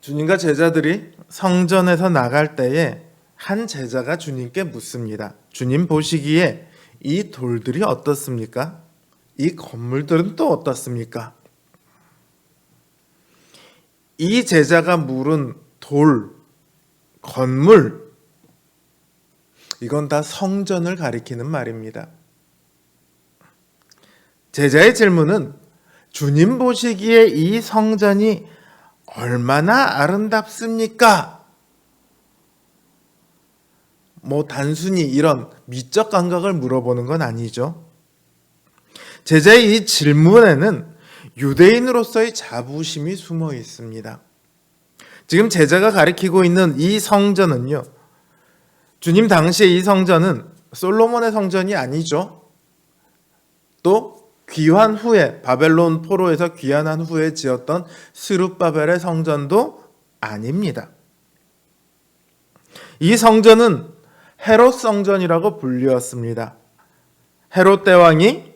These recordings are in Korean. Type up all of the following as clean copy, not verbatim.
주님과 제자들이 성전에서 나갈 때에 한 제자가 주님께 묻습니다. 주님 보시기에 이 돌들이 어떻습니까? 이 건물들은 또 어떻습니까? 이 제자가 물은 돌, 건물, 이건 다 성전을 가리키는 말입니다. 제자의 질문은 주님 보시기에 이 성전이 얼마나 아름답습니까? 단순히 이런 미적 감각을 물어보는 건 아니죠. 제자의 이 질문에는 유대인으로서의 자부심이 숨어 있습니다. 지금 제자가 가리키고 있는 이 성전은요, 주님 당시에 이 성전은 솔로몬의 성전이 아니죠. 또 귀환 후에, 바벨론 포로에서 귀환한 후에 지었던 스룹바벨의 성전도 아닙니다. 이 성전은 헤롯 성전이라고 불리웠습니다. 헤롯 대왕이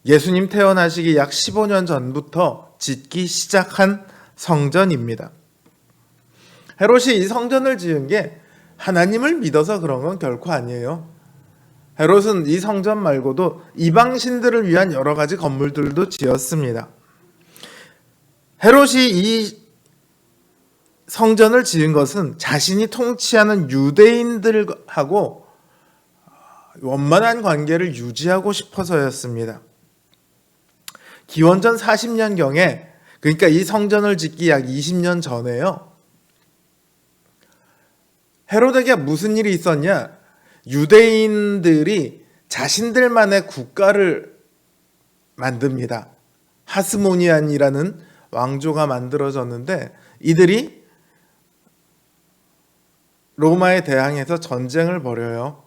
예수님 태어나시기 약 15년 전부터 짓기 시작한 성전입니다. 헤롯이 이 성전을 지은 게 하나님을 믿어서 그런 건 결코 아니에요. 헤롯은 이 성전 말고도 이방신들을 위한 여러 가지 건물들도 지었습니다. 헤롯이 이 성전을 지은 것은 자신이 통치하는 유대인들하고 원만한 관계를 유지하고 싶어서였습니다. 기원전 40년경에, 그러니까 이 성전을 짓기 약 20년 전에요, 헤롯에게 무슨 일이 있었냐? 유대인들이 자신들만의 국가를 만듭니다. 하스모니안이라는 왕조가 만들어졌는데 이들이 로마에 대항해서 전쟁을 벌여요.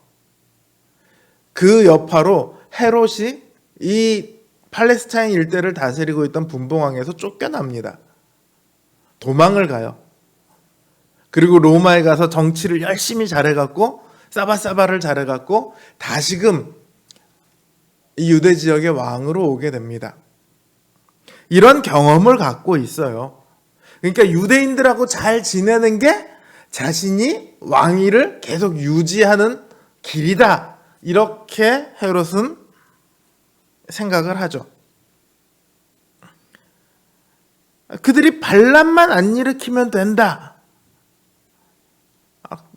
그 여파로 헤롯이 이 팔레스타인 일대를 다스리고 있던 분봉왕에서 쫓겨납니다. 도망을 가요. 그리고 로마에 가서 정치를 열심히 잘해갖고 사바사바를 잘해갖고 다시금 이 유대 지역의 왕으로 오게 됩니다. 이런 경험을 갖고 있어요. 그러니까 유대인들하고 잘 지내는 게 자신이 왕위를 계속 유지하는 길이다, 이렇게 헤롯은 생각을 하죠. 그들이 반란만 안 일으키면 된다,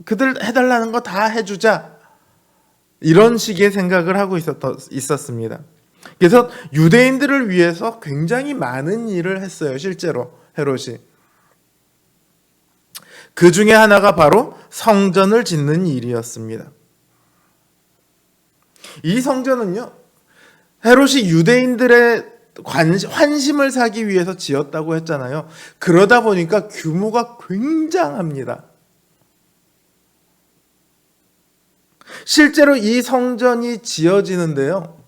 그들 해달라는 거 다 해주자, 이런 식의 생각을 하고 있었습니다. 그래서 유대인들을 위해서 굉장히 많은 일을 했어요. 실제로 헤롯이. 그 중에 하나가 바로 성전을 짓는 일이었습니다. 이 성전은요, 헤롯이 유대인들의 환심을 사기 위해서 지었다고 했잖아요. 그러다 보니까 규모가 굉장합니다. 실제로 이 성전이 지어지는데요,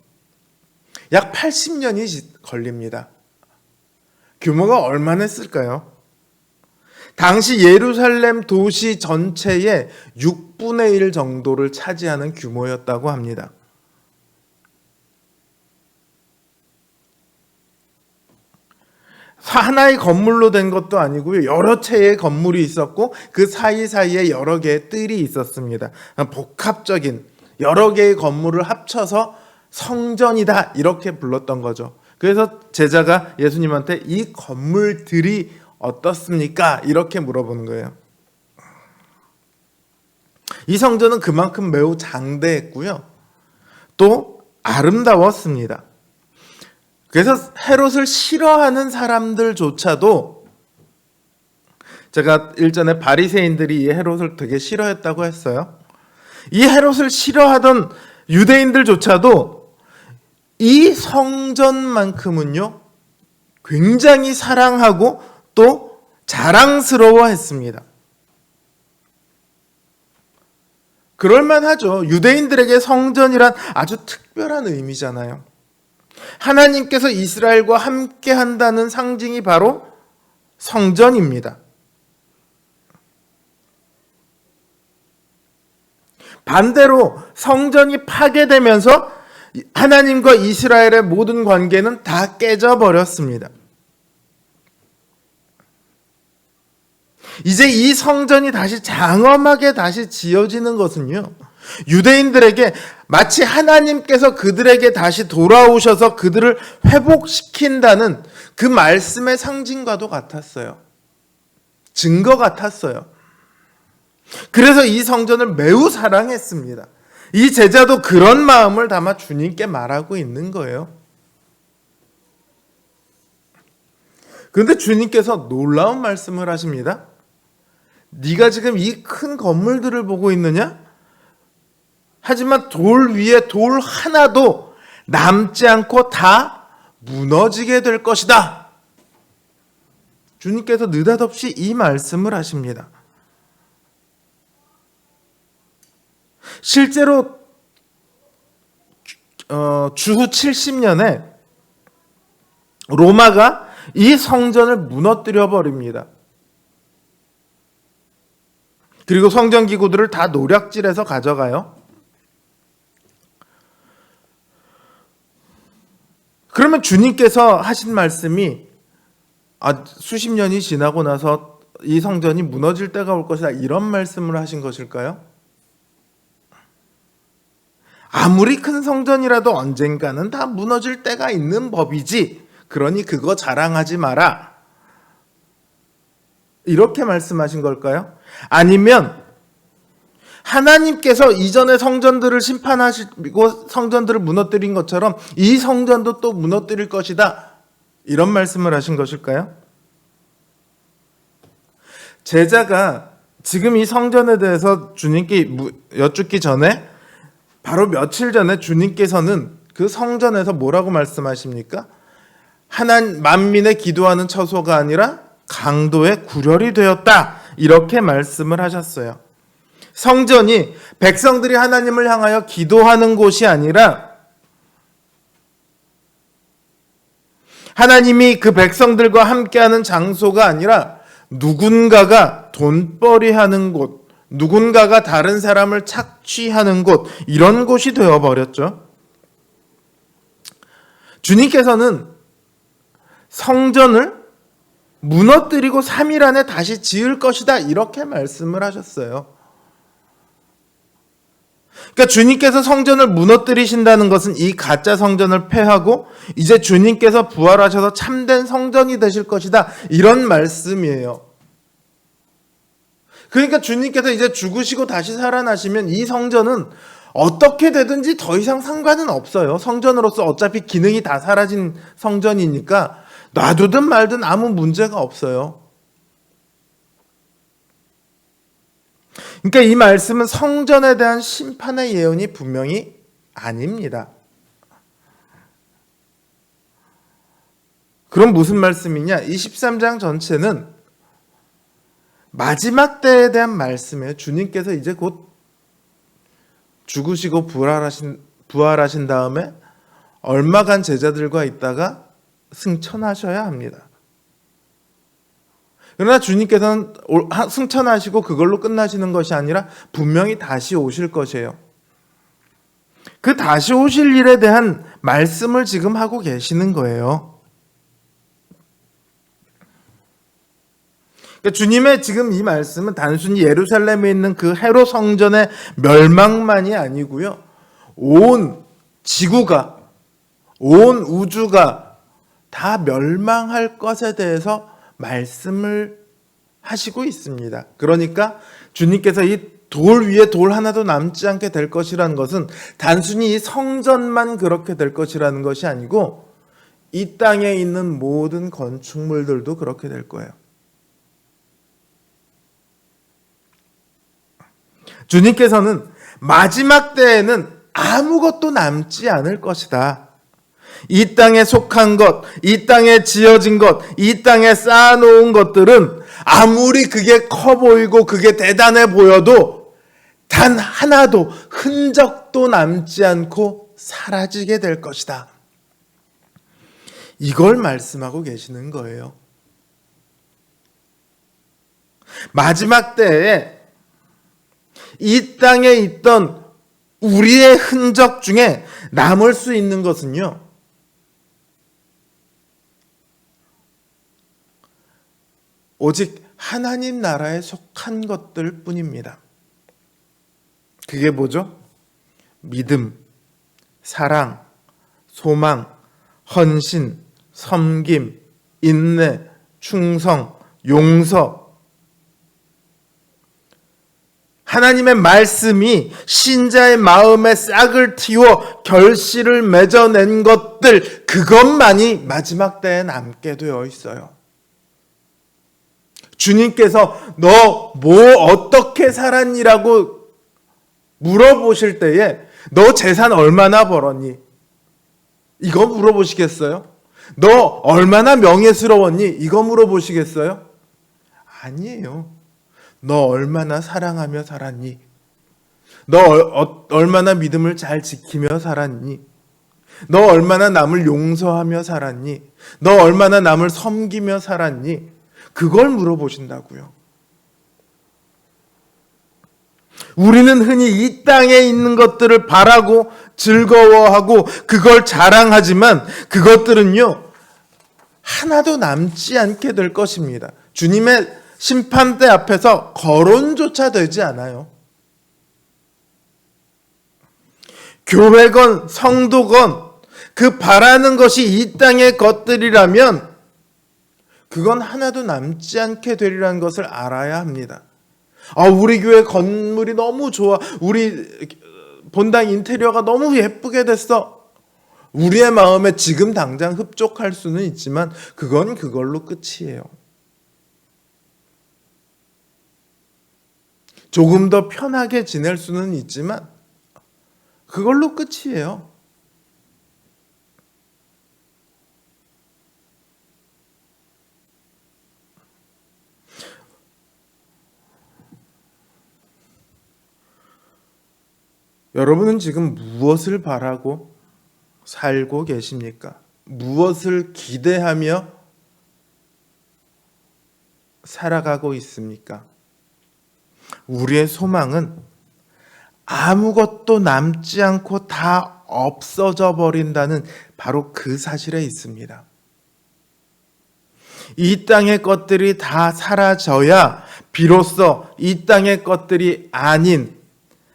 약 80년이 걸립니다. 규모가 얼마나 했을까요? 당시 예루살렘 도시 전체의 6분의 1 정도를 차지하는 규모였다고 합니다. 하나의 건물로 된 것도 아니고요, 여러 채의 건물이 있었고 그 사이사이에 여러 개의 뜰이 있었습니다. 복합적인 여러 개의 건물을 합쳐서 성전이다, 이렇게 불렀던 거죠. 그래서 제자가 예수님한테 이 건물들이 어떻습니까? 이렇게 물어보는 거예요. 이 성전은 그만큼 매우 장대했고요, 또 아름다웠습니다. 그래서 헤롯을 싫어하는 사람들조차도, 제가 일전에 바리새인들이 이 헤롯을 되게 싫어했다고 했어요. 이 헤롯을 싫어하던 유대인들조차도 이 성전만큼은요 굉장히 사랑하고 또 자랑스러워했습니다. 그럴만하죠. 유대인들에게 성전이란 아주 특별한 의미잖아요. 하나님께서 이스라엘과 함께 한다는 상징이 바로 성전입니다. 반대로 성전이 파괴되면서 하나님과 이스라엘의 모든 관계는 다 깨져버렸습니다. 이제 이 성전이 다시 장엄하게 다시 지어지는 것은요, 유대인들에게 마치 하나님께서 그들에게 다시 돌아오셔서 그들을 회복시킨다는 그 말씀의 상징과도 같았어요. 증거 같았어요. 그래서 이 성전을 매우 사랑했습니다. 이 제자도 그런 마음을 담아 주님께 말하고 있는 거예요. 그런데 주님께서 놀라운 말씀을 하십니다. 네가 지금 이 큰 건물들을 보고 있느냐? 하지만 돌 위에 돌 하나도 남지 않고 다 무너지게 될 것이다. 주님께서 느닷없이 이 말씀을 하십니다. 실제로 주후 70년에 로마가 이 성전을 무너뜨려 버립니다. 그리고 성전 기구들을 다 노략질해서 가져가요. 그러면 주님께서 하신 말씀이 수십 년이 지나고 나서 이 성전이 무너질 때가 올 것이다, 이런 말씀을 하신 것일까요? 아무리 큰 성전이라도 언젠가는 다 무너질 때가 있는 법이지, 그러니 그거 자랑하지 마라, 이렇게 말씀하신 걸까요? 아니면 하나님께서 이전의 성전들을 심판하시고 성전들을 무너뜨린 것처럼 이 성전도 또 무너뜨릴 것이다, 이런 말씀을 하신 것일까요? 제자가 지금 이 성전에 대해서 주님께 여쭙기 전에 바로 며칠 전에 주님께서는 그 성전에서 뭐라고 말씀하십니까? 만민의 기도하는 처소가 아니라 강도의 구렬이 되었다, 이렇게 말씀을 하셨어요. 성전이 백성들이 하나님을 향하여 기도하는 곳이 아니라 하나님이 그 백성들과 함께하는 장소가 아니라 누군가가 돈벌이하는 곳, 누군가가 다른 사람을 착취하는 곳, 이런 곳이 되어버렸죠. 주님께서는 성전을 무너뜨리고 3일 안에 다시 지을 것이다, 이렇게 말씀을 하셨어요. 그러니까 주님께서 성전을 무너뜨리신다는 것은 이 가짜 성전을 폐하고 이제 주님께서 부활하셔서 참된 성전이 되실 것이다, 이런 말씀이에요. 그러니까 주님께서 이제 죽으시고 다시 살아나시면 이 성전은 어떻게 되든지 더 이상 상관은 없어요. 성전으로서 어차피 기능이 다 사라진 성전이니까 놔두든 말든 아무 문제가 없어요. 그러니까 이 말씀은 성전에 대한 심판의 예언이 분명히 아닙니다. 그럼 무슨 말씀이냐? 이 13장 전체는 마지막 때에 대한 말씀이에요. 주님께서 이제 곧 죽으시고 부활하신 다음에 얼마간 제자들과 있다가 승천하셔야 합니다. 그러나 주님께서는 승천하시고 그걸로 끝나시는 것이 아니라 분명히 다시 오실 것이에요. 그 다시 오실 일에 대한 말씀을 지금 하고 계시는 거예요. 그러니까 주님의 지금 이 말씀은 단순히 예루살렘에 있는 그 헤롯 성전의 멸망만이 아니고요, 온 지구가, 온 우주가 다 멸망할 것에 대해서 말씀을 하시고 있습니다. 그러니까 주님께서 이 돌 위에 돌 하나도 남지 않게 될 것이라는 것은 단순히 이 성전만 그렇게 될 것이라는 것이 아니고 이 땅에 있는 모든 건축물들도 그렇게 될 거예요. 주님께서는 마지막 때에는 아무것도 남지 않을 것이다. 이 땅에 속한 것, 이 땅에 지어진 것, 이 땅에 쌓아놓은 것들은 아무리 그게 커 보이고 그게 대단해 보여도 단 하나도 흔적도 남지 않고 사라지게 될 것이다. 이걸 말씀하고 계시는 거예요. 마지막 때에 이 땅에 있던 우리의 흔적 중에 남을 수 있는 것은요, 오직 하나님 나라에 속한 것들 뿐입니다. 그게 뭐죠? 믿음, 사랑, 소망, 헌신, 섬김, 인내, 충성, 용서. 하나님의 말씀이 신자의 마음에 싹을 틔워 결실을 맺어낸 것들, 그것만이 마지막 때에 남게 되어 있어요. 주님께서 너 뭐 어떻게 살았니라고 물어보실 때에 너 재산 얼마나 벌었니? 이거 물어보시겠어요? 너 얼마나 명예스러웠니? 이거 물어보시겠어요? 아니에요. 너 얼마나 사랑하며 살았니? 너 얼마나 믿음을 잘 지키며 살았니? 너 얼마나 남을 용서하며 살았니? 너 얼마나 남을 섬기며 살았니? 그걸 물어보신다고요. 우리는 흔히 이 땅에 있는 것들을 바라고 즐거워하고 그걸 자랑하지만 그것들은요, 하나도 남지 않게 될 것입니다. 주님의 심판대 앞에서 거론조차 되지 않아요. 교회건 성도건 그 바라는 것이 이 땅의 것들이라면 그건 하나도 남지 않게 되리라는 것을 알아야 합니다. 우리 교회 건물이 너무 좋아. 우리 본당 인테리어가 너무 예쁘게 됐어. 우리의 마음에 지금 당장 흡족할 수는 있지만 그건 그걸로 끝이에요. 조금 더 편하게 지낼 수는 있지만 그걸로 끝이에요. 여러분은 지금 무엇을 바라고 살고 계십니까? 무엇을 기대하며 살아가고 있습니까? 우리의 소망은 아무것도 남지 않고 다 없어져 버린다는 바로 그 사실에 있습니다. 이 땅의 것들이 다 사라져야 비로소 이 땅의 것들이 아닌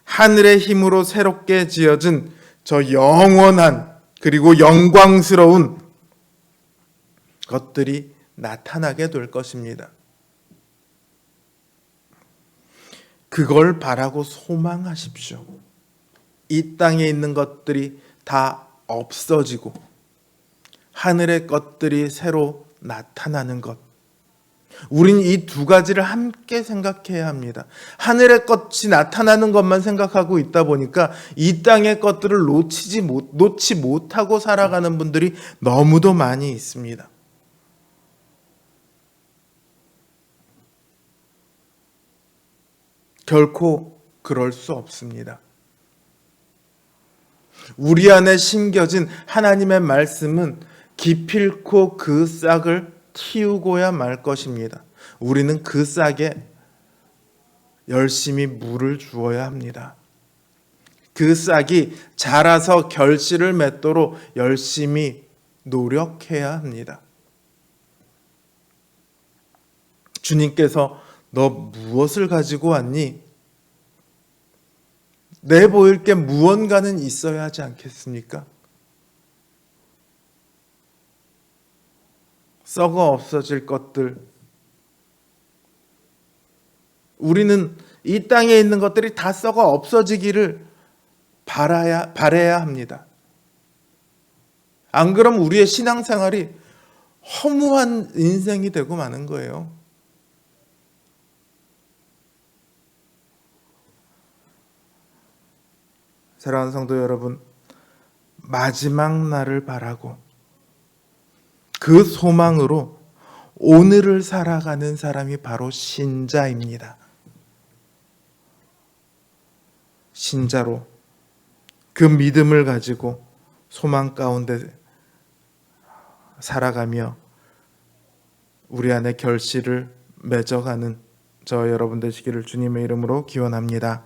하늘의 힘으로 새롭게 지어진 저 영원한 그리고 영광스러운 것들이 나타나게 될 것입니다. 그걸 바라고 소망하십시오. 이 땅에 있는 것들이 다 없어지고 하늘의 것들이 새로 나타나는 것. 우린 이 두 가지를 함께 생각해야 합니다. 하늘의 것이 나타나는 것만 생각하고 있다 보니까 이 땅의 것들을 놓지 못하고 살아가는 분들이 너무도 많이 있습니다. 결코 그럴 수 없습니다. 우리 안에 심겨진 하나님의 말씀은 기필코 그 싹을 틔우고야 말 것입니다. 우리는 그 싹에 열심히 물을 주어야 합니다. 그 싹이 자라서 결실을 맺도록 열심히 노력해야 합니다. 주님께서 너 무엇을 가지고 왔니? 내보일 게 무언가는 있어야 하지 않겠습니까? 썩어 없어질 것들. 우리는 이 땅에 있는 것들이 다 썩어 없어지기를 바라야 합니다. 안 그러면 우리의 신앙생활이 허무한 인생이 되고 마는 거예요. 사랑하는 성도 여러분, 마지막 날을 바라고 그 소망으로 오늘을 살아가는 사람이 바로 신자입니다. 신자로 그 믿음을 가지고 소망 가운데 살아가며 우리 안에 결실을 맺어가는 저 여러분 되시기를 주님의 이름으로 기원합니다.